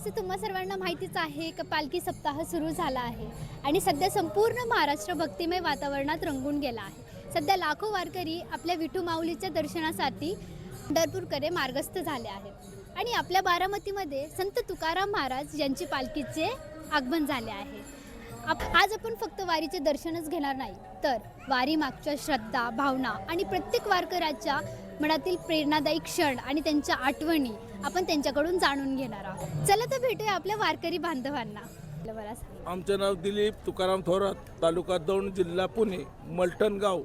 आता तुम्हा सर्वांना माहितीच आहे की पालखी सप्ताह सुरू झाला आहे आणि सध्या संपूर्ण महाराष्ट्र भक्तिमय वातावरणात रंगून गेला आहे। सध्या लाखो वारकरी आपल्या विठू माऊलीच्या दर्शनासाठी पंढरपूरकडे मार्गस्थ झाले आहेत आणि आपल्या बारामतीमध्ये संत तुकाराम महाराज यांची पालखीचे आगमन झाले आहे। आज आपण फक्त वारीचे दर्शनच घेणार नाही, तर वारी मागच्या श्रद्धा, भावना आणि प्रत्येक वारकऱ्याच्या मनातील प्रेरणादायी क्षण आणि त्यांच्या आठवणी आपण त्यांच्याकडून जाणून घेणार आहोत। चला तर भेटूया आपल्या वारकरी बांधवांना। आमचे नाव दिलीप तुकाराम थोरात, तालुका दौंड, जिल्हा पुणे, मलटण गाव।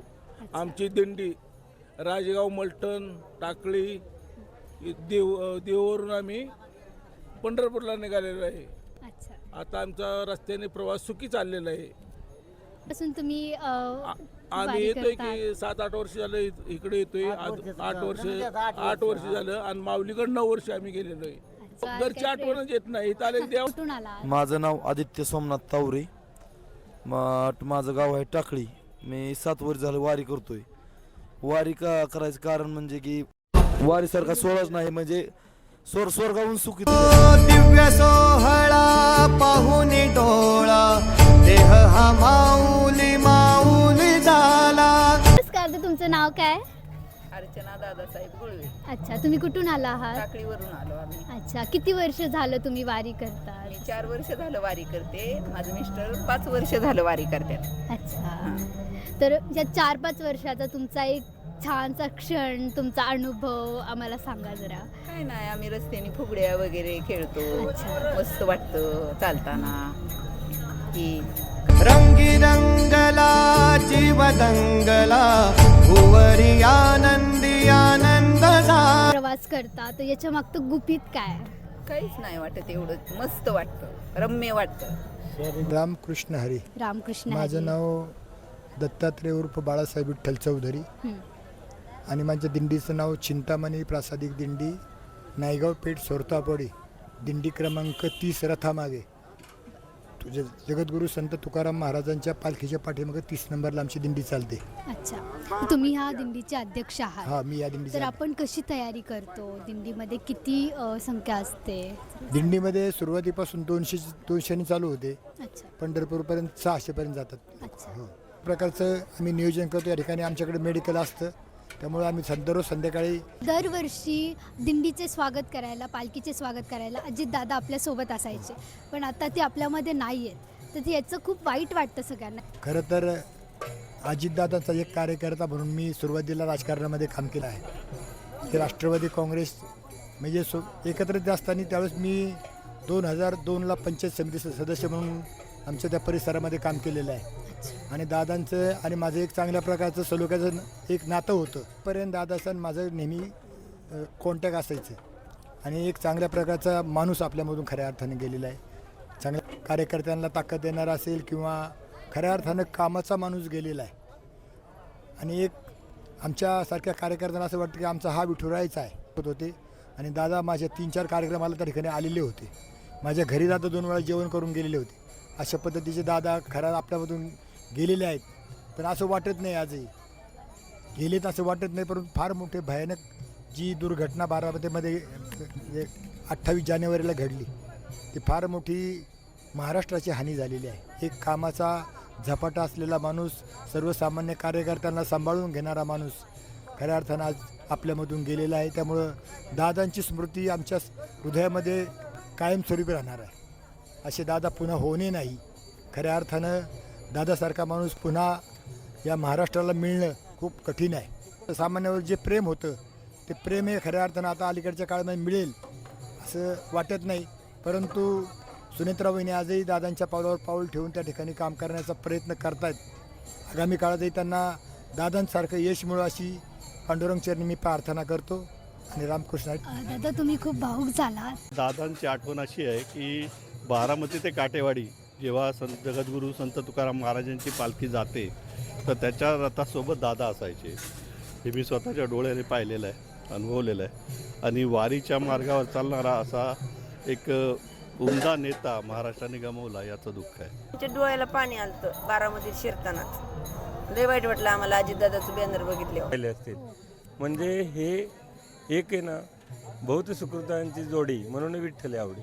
आमची दिंडी राजगाव, मलटण, टाकळी, देववरून आम्ही पंढरपूरला निघालेलो आहे। आता आमचा रस्त्याने प्रवास सुखी चाललेला आहे। तुम्ही आम्ही येतोय की 7-8 वर्ष झालं इकडे येतोय। 8 वर्ष झालं आणि माऊलीकडे 9 वर्ष आम्ही गेलेलो आहे। घरची आठवणच येत नाही। माझं नाव आदित्य सोमनाथ तावरे, माझं गाव आहे टाकळी। मी 7 वर्ष झालं वारी करतोय। वारी का करायचं कारण म्हणजे की वारी सारखा सोहळाच नाही, म्हणजे स्वर्गाहून सुखी दिव्य सोहळा पाहून डोळा देह हा माऊली माऊली झाला। नमस्कार, तुमचं नाव काय? अर्चना दादासाहेब गुळवे। अच्छा, तुम्ही कुठून आला आहात? टाकळीवरून आलो आम्ही। अच्छा, किती वर्ष झालं तुम्ही वारी करता? मी 4 वर्ष झालं वारी करते। माझं मिस्टर 5 वर्ष झालं वारी करतात। अच्छा, तर या 4-5 वर्षाचा तुमचा एक छानसा क्षण, तुमचा अनुभव आम्हाला सांगा जरा। काय नाही, आम्ही रस्त्याने फुगड्या वगैरे खेळतो। अच्छा. मस्त वाटतं चालताना की रंगी रंगला जीव दंगला भुवरी आनंदी आनंद झाला। प्रवास करता तर याच्या मागचं गुपित काय? काहीच नाही वाटत, एवढं मस्त वाटतं, रम्य वाटतं। रामकृष्ण हरी। रामकृष्ण माझं हरी. नाव दत्तात्रय उर्फ बाळासाहेब विठ्ठल चौधरी आणि माझ्या दिंडीचं नाव चिंतामणी प्रासादिक दिंडी, नायगाव पेठ, सोरतापडी, दिंडी क्रमांक 30 रथामागे। तुझे जगद्गुरू संत तुकाराम महाराजांच्या पालखीच्या पाठीमागे 30 नंबरला आमची दिंडी चालते। अच्छा, तुम्ही ह्या दिंडीचे अध्यक्ष आहात? हा, मी या दिंडीचा। तर आपण कशी तयारी करतो? दिंडीमध्ये किती संख्या असते? दिंडीमध्ये सुरुवातीपासून 200 चालू होते। अच्छा, पंढरपूरपर्यंत 600 पर्यंत जातात। अच्छा. हो, प्रकारचं आम्ही नियोजन करतो। या ठिकाणी आमच्याकडे मेडिकल असतं, त्यामुळे आम्ही दररोज संध्याकाळी दरवर्षी दिंडीचे स्वागत करायला, पालखीचे स्वागत करायला अजित दादा आपल्या सोबत असायचे, पण आता ते आपल्यामध्ये नाही आहेत, तर याचं खूप वाईट वाटतं सगळ्यांना। खरं तर अजितदादांचा एक कार्यकर्ता म्हणून मी सुरुवातीला राजकारणामध्ये काम केलं आहे। ते राष्ट्रवादी काँग्रेस म्हणजे एकत्रित असताना त्यावेळेस मी 2002ला पंचायत समितीचं सदस्य म्हणून आमच्या त्या परिसरामध्ये काम केलेलं आहे आणि दादांचं आणि माझं एक चांगल्या प्रकारचं सलोख्याचं एक नातं होतं। पर्यंत दादाचं माझं नेहमी कॉन्टॅक्ट असायचं आणि एक चांगल्या प्रकारचा माणूस आपल्यामधून खऱ्या अर्थाने गेलेला आहे। चांगल्या कार्यकर्त्यांना ताकद देणारा असेल किंवा खऱ्या अर्थानं कामाचा माणूस गेलेला आहे आणि एक आमच्यासारख्या कार्यकर्त्यांना असं वाटतं की आमचा हा विठुरायचा आहे होते आणि दादा माझ्या 3-4 कार्यक्रमाला त्या ठिकाणी आलेले होते। माझ्या घरी दादा 2 वेळा जेवण करून गेलेले होते। अशा पद्धतीचे दादा खऱ्या आपल्यामधून गेलेले आहेत, पण असं वाटत नाही आजही गेलेत असं वाटत नाही। परंतु फार मोठे भयानक जी दुर्घटना बारामतीमध्ये 28 जानेवारीला घडली, ती फार मोठी महाराष्ट्राची हानी झालेली आहे। एक कामाचा झपाटा असलेला माणूस, सर्वसामान्य कार्यकर्त्यांना सांभाळून घेणारा माणूस खऱ्या अर्थानं आज आपल्यामधून गेलेला आहे। त्यामुळं दादांची स्मृती आमच्या हृदयामध्ये कायमस्वरूपी राहणार आहे। असे दादा पुन्हा होणे नाही। खऱ्या अर्थानं दादासारखा माणूस पुन्हा या महाराष्ट्राला मिळणं खूप कठीण आहे। सामान्यावर जे प्रेम होतं ते प्रेम हे खऱ्या अर्थानं आता अलीकडच्या काळामध्ये मिळेल असं वाटत नाही, परंतु सुनेत्रा वहिनी आजही दादांच्या पावलावर पाऊल ठेवून त्या ठिकाणी काम करण्याचा प्रयत्न करतायत। आगामी काळातही त्यांना दादांसारखं यश मिळो अशी पांडुरंग चरणी मी प्रार्थना करतो आणि रामकृष्ण। दादा, तुम्ही खूप भावुक झालात। दादांची आठवण अशी आहे की बारामती ते काटेवाडी जेव्हा जगद्गुरू संत तुकाराम महाराजांची पालखी जाते तर त्याच्या रथासोबत दादा असायचे। हे मी स्वतःच्या डोळ्याने पाहिलेलं आहे, अनुभवलेलं आहे आणि वारीच्या मार्गावर चालणारा असा एक उमदा नेता महाराष्ट्राने गमावला याचं दुःख आहे। आमच्या डोळ्याला पाणी आलतं बारामतीत शिरतानाच। लय वाईट वाटलं आम्हाला अजितदादाचं बॅनर बघितले असतील। म्हणजे हे एक आहे ना, बहुत सुकृतांची जोडी म्हणून विठ्ठल आवडी।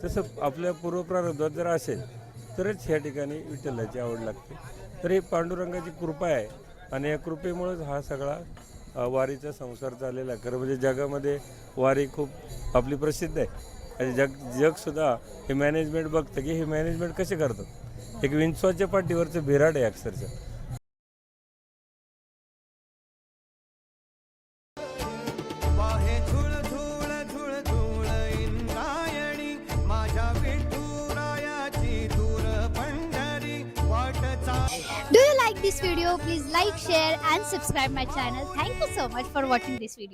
तसं आपल्या पूर्वप्रारब्धात जर असेल तरच ह्या ठिकाणी विठ्ठलाची आवड लागते. तर ही पांडुरंगाची कृपा आहे आणि या कृपेमुळेच हा सगळा वारीचा संसार चाललेला आहे. खरं म्हणजे जगामध्ये वारी खूप आपली प्रसिद्ध आहे आणि जगसुद्धा हे मॅनेजमेंट बघतं की हे मॅनेजमेंट कसे करतात. एक विंचवाच्या पाठीवरचं बिराड आहे अक्षरशः. वाहे झुळ झुळ झुळ झुळ इंद्रायणी माझ्या विठुरायाची दूर Pandhari वाटचा. Do you like this video? Please like, share and subscribe my channel. Thank you so much for watching this video.